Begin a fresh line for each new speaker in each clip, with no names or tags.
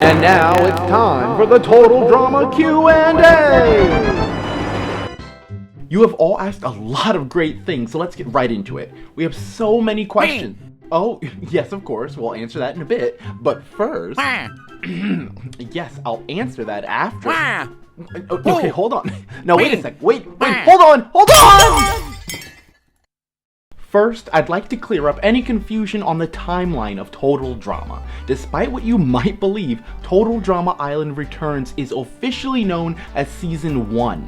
And now it's time for the Total Drama Q&A! You have all asked a lot of great things, so let's get right into it. We have so many questions. Oh, yes, of course, we'll answer that in a bit. But first... yes, I'll answer that after... Okay, hold on. No, wait a sec. Wait, hold on! First, I'd like to clear up any confusion on the timeline of Total Drama. Despite what you might believe, Total Drama Island Returns is officially known as Season 1.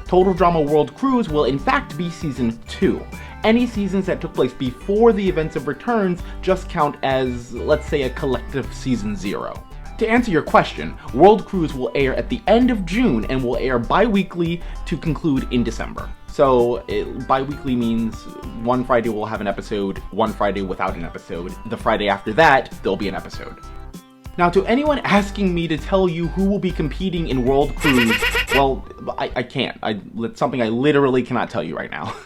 Total Drama World Cruise will in fact be Season 2. Any seasons that took place before the events of Returns just count as, let's say, a collective Season 0. To answer your question, World Cruise will air at the end of June and will air bi-weekly to conclude in December. So, bi-weekly means one Friday we'll have an episode, one Friday without an episode. The Friday after that, there'll be an episode. Now, to anyone asking me to tell you who will be competing in World Cruise, well, I can't. It's something I literally cannot tell you right now.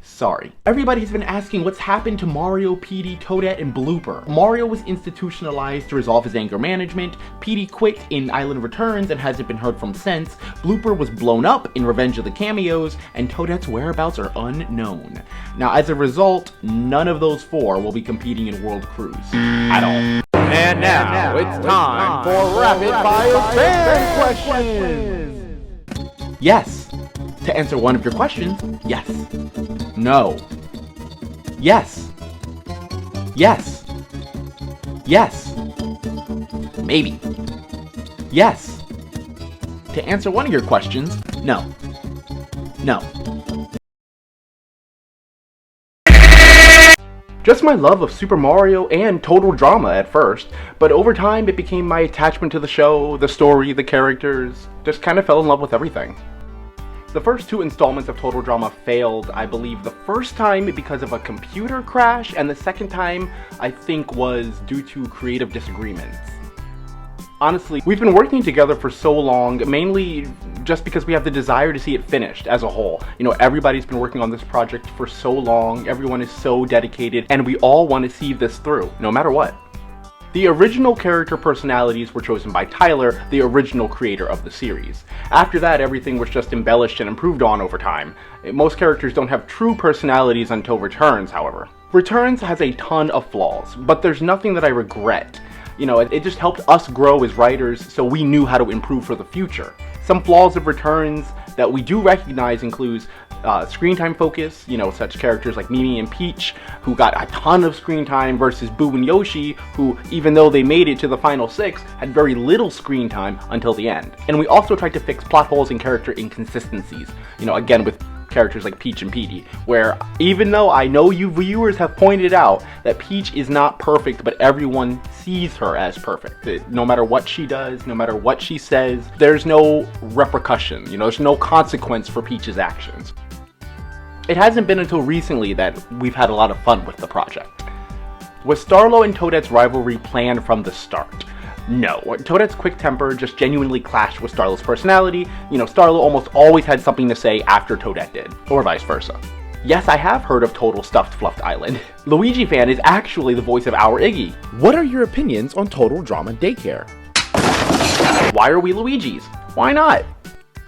Sorry. Everybody has been asking what's happened to Mario, Petey, Toadette, and Blooper. Mario was institutionalized to resolve his anger management, Petey quit in Island Returns and hasn't been heard from since, Blooper was blown up in Revenge of the Cameos, and Toadette's whereabouts are unknown. Now, as a result, none of those four will be competing in World Cruise. At all. And now, it's time for Rapid Fire Fan Questions! Yes. To answer one of your questions, yes. No. Yes. Yes. Yes. Maybe. Yes. To answer one of your questions, no. No. Just my love of Super Mario and Total Drama at first, but over time it became my attachment to the show, the story, the characters, just kind of fell in love with everything. The first two installments of Total Drama failed, I believe, the first time because of a computer crash, and the second time, I think, was due to creative disagreements. Honestly, we've been working together for so long, mainly just because we have the desire to see it finished as a whole. You know, everybody's been working on this project for so long, everyone is so dedicated, and we all want to see this through, no matter what. The original character personalities were chosen by Tyler, the original creator of the series. After that, everything was just embellished and improved on over time. Most characters don't have true personalities until Returns, however. Returns has a ton of flaws, but there's nothing that I regret. You know, it just helped us grow as writers, so we knew how to improve for the future. Some flaws of Returns that we do recognize includes screen time focus, you know, such characters like Mimi and Peach, who got a ton of screen time, versus Boo and Yoshi, who, even though they made it to the final 6, had very little screen time until the end. And we also tried to fix plot holes and character inconsistencies, you know, again with characters like Peach and Petey, where even though I know you viewers have pointed out that Peach is not perfect, but everyone sees her as perfect. No matter what she does, no matter what she says, there's no repercussion, you know, there's no consequence for Peach's actions. It hasn't been until recently that we've had a lot of fun with the project. Was Starlo and Toadette's rivalry planned from the start? No. Toadette's quick temper just genuinely clashed with Starlo's personality. You know, Starlo almost always had something to say after Toadette did, or vice versa. Yes, I have heard of Total Stuffed Fluffed Island. Luigi fan is actually the voice of our Iggy. What are your opinions on Total Drama Daycare? Why are we Luigis? Why not?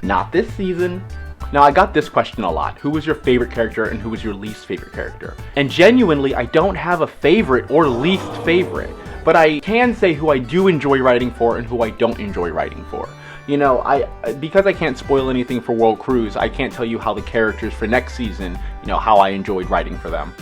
Not this season. Now, I got this question a lot. Who was your favorite character and who was your least favorite character? And genuinely, I don't have a favorite or least favorite, but I can say who I do enjoy writing for and who I don't enjoy writing for. You know, because I can't spoil anything for World Cruise, I can't tell you how the characters for next season, you know, how I enjoyed writing for them.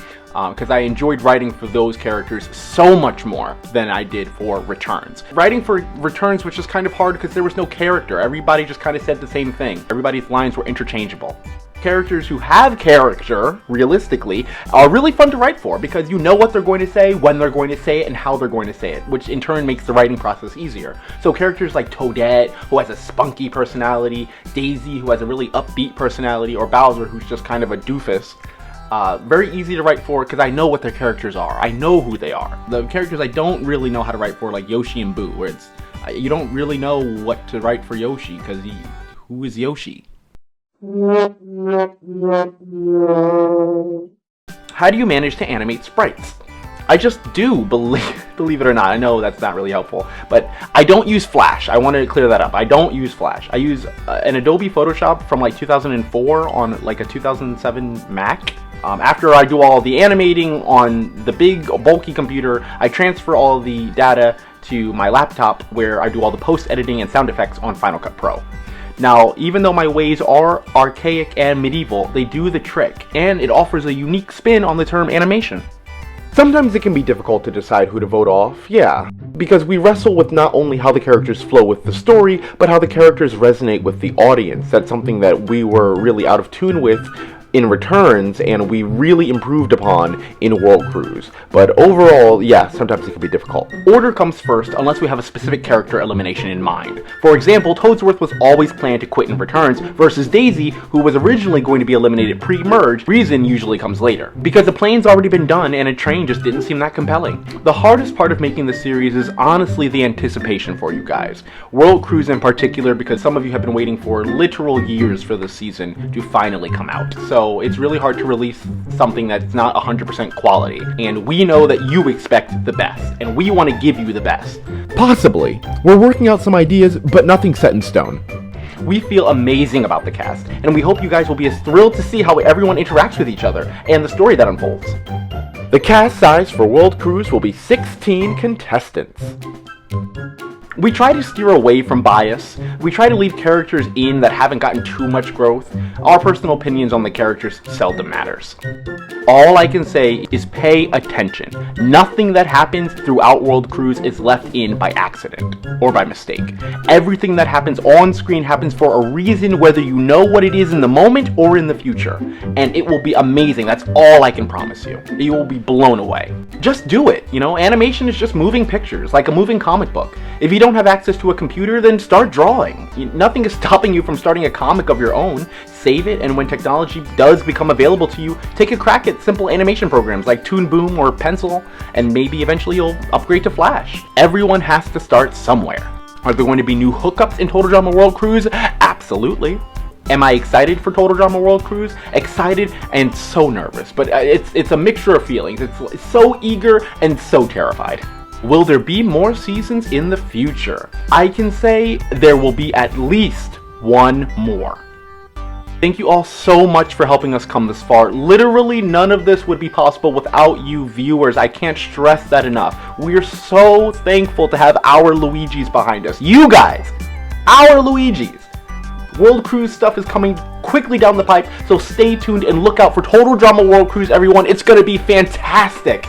Because I enjoyed writing for those characters so much more than I did for Returns. Writing for Returns was just kind of hard because there was no character. Everybody just kind of said the same thing. Everybody's lines were interchangeable. Characters who have character, realistically, are really fun to write for because you know what they're going to say, when they're going to say it, and how they're going to say it, which in turn makes the writing process easier. So characters like Toadette, who has a spunky personality, Daisy, who has a really upbeat personality, or Bowser, who's just kind of a doofus. Very easy to write for because I know what their characters are. I know who they are. The characters I don't really know how to write for, like Yoshi and Boo, where it's you don't really know what to write for Yoshi because who is Yoshi? How do you manage to animate sprites? I just do, believe it or not. I know that's not really helpful, but I don't use Flash. I wanted to clear that up. I don't use Flash. I use an Adobe Photoshop from like 2004 on like a 2007 Mac. After I do all the animating on the big bulky computer, I transfer all the data to my laptop where I do all the post-editing and sound effects on Final Cut Pro. Now, even though my ways are archaic and medieval, they do the trick, and it offers a unique spin on the term animation. Sometimes it can be difficult to decide who to vote off, yeah, because we wrestle with not only how the characters flow with the story, but how the characters resonate with the audience. That's something that we were really out of tune with in Returns, and we really improved upon in World Cruise. But overall, yeah, sometimes it can be difficult. Order comes first unless we have a specific character elimination in mind. For example, Toadsworth was always planned to quit in Returns versus Daisy, who was originally going to be eliminated pre-merge. Reason usually comes later, because the plan's already been done and a train just didn't seem that compelling. The hardest part of making the series is honestly the anticipation for you guys. World Cruise in particular, because some of you have been waiting for literal years for this season to finally come out. So it's really hard to release something that's not 100% quality, and we know that you expect the best, and we want to give you the best.
Possibly. We're working out some ideas, but nothing set in stone.
We feel amazing about the cast, and we hope you guys will be as thrilled to see how everyone interacts with each other, and the story that unfolds.
The cast size for World Cruise will be 16 contestants.
We try to steer away from bias. We try to leave characters in that haven't gotten too much growth. Our personal opinions on the characters seldom matters. All I can say is pay attention. Nothing that happens throughout World Cruise is left in by accident or by mistake. Everything that happens on screen happens for a reason, whether you know what it is in the moment or in the future. And it will be amazing. That's all I can promise you. You will be blown away. Just do it. You know, animation is just moving pictures, like a moving comic book. If you don't have access to a computer, then start drawing. Nothing is stopping you from starting a comic of your own. Save it, and when technology does become available to you, take a crack at simple animation programs like Toon Boom or Pencil, and maybe eventually you'll upgrade to Flash. Everyone has to start somewhere. Are there going to be new hookups in Total Drama World Cruise? Absolutely. Am I excited for Total Drama World Cruise? Excited and so nervous, but it's a mixture of feelings. It's so eager and so terrified. Will there be more seasons in the future? I can say there will be at least one more. Thank you all so much for helping us come this far. Literally none of this would be possible without you viewers. I can't stress that enough. We're so thankful to have our Luigis behind us. You guys, our Luigis. World Cruise stuff is coming quickly down the pipe, so stay tuned and look out for Total Drama World Cruise, everyone. It's gonna be fantastic.